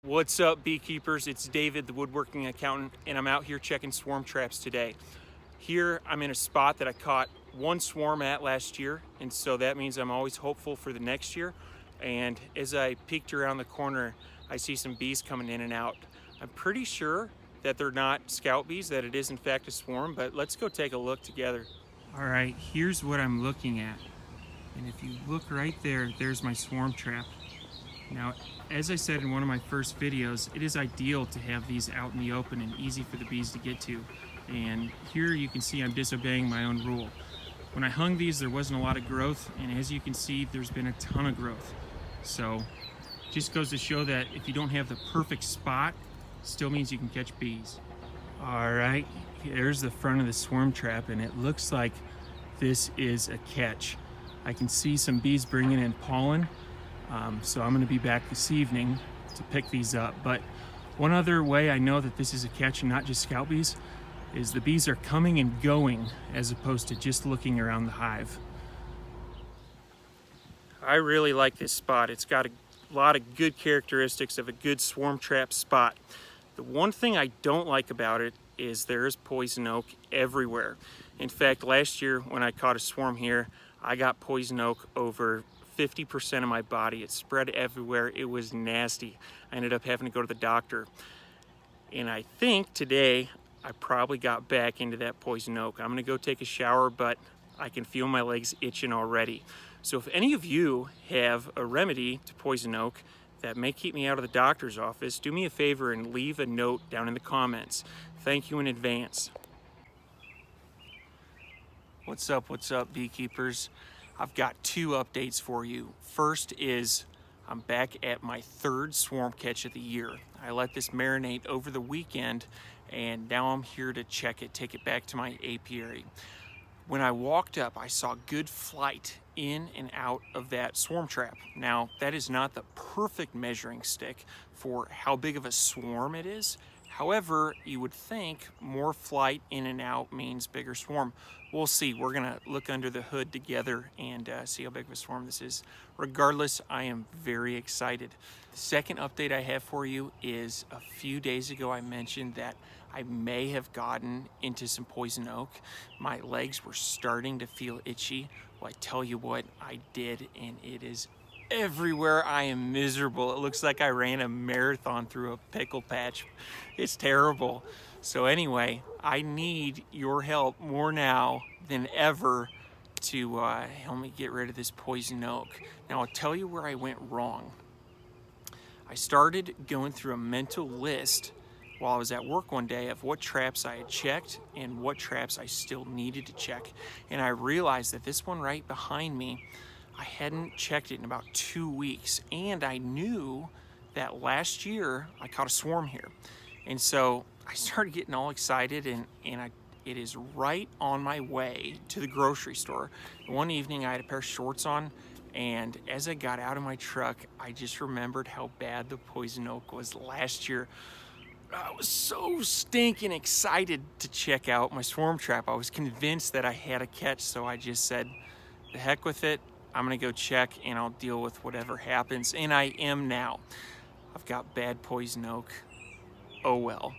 What's up, beekeepers? It's David, the woodworking accountant, and I'm out here checking swarm traps today. Here, I'm in a spot that I caught one swarm at last year, and so that means I'm always hopeful for the next year. And as I peeked around the corner, I see some bees coming in and out. I'm pretty sure that they're not scout bees, that it is in fact a swarm, but let's go take a look together. All right, here's what I'm looking at. And if you look right there, there's my swarm trap. Now, as I said in one of my first videos, it is ideal to have these out in the open and easy for the bees to get to. And here you can see I'm disobeying my own rule. When I hung these, there wasn't a lot of growth, and as you can see, there's been a ton of growth. So, just goes to show that if you don't have the perfect spot, still means you can catch bees. All right, there's the front of the swarm trap, and it looks like this is a catch. I can see some bees bringing in pollen. So I'm going to be back this evening to pick these up. But one other way I know that this is a catch and not just scout bees is the bees are coming and going as opposed to just looking around the hive. I really like this spot. It's got a lot of good characteristics of a good swarm trap spot. The one thing I don't like about it is there's poison oak everywhere. In fact, last year when I caught a swarm here, I got poison oak over 50% of my body. It spread everywhere. It was nasty. I ended up having to go to the doctor. And I think today I probably got back into that poison oak. I'm gonna go take a shower, but I can feel my legs itching already. So if any of you have a remedy to poison oak that may keep me out of the doctor's office, do me a favor and leave a note down in the comments. Thank you in advance. What's up, beekeepers? I've got two updates for you. First is I'm back at my third swarm catch of the year. I let this marinate over the weekend, and now I'm here to check it, take it back to my apiary. When I walked up, I saw good flight in and out of that swarm trap. Now, that is not the perfect measuring stick for how big of a swarm it is. However, you would think more flight in and out means bigger swarm. We'll see. We're gonna look under the hood together and see how big of a swarm this is. Regardless, I am very excited. The second update I have for you is a few days ago I mentioned that I may have gotten into some poison oak. My legs were starting to feel itchy. Well, I tell you what, I did, and it is everywhere. I am miserable. It looks like I ran a marathon through a pickle patch. It's terrible. So anyway, I need your help more now than ever to help me get rid of this poison oak. Now I'll tell you where I went wrong. I started going through a mental list while I was at work one day of what traps I had checked and what traps I still needed to check. And I realized that this one right behind me, I hadn't checked it in about 2 weeks, and I knew that last year I caught a swarm here. And so I started getting all excited, and it is right on my way to the grocery store. One evening I had a pair of shorts on, and as I got out of my truck, I just remembered how bad the poison oak was last year. I was so stinking excited to check out my swarm trap. I was convinced that I had a catch, so I just said, the heck with it. I'm gonna go check and I'll deal with whatever happens. And I am now. I've got bad poison oak. Oh well.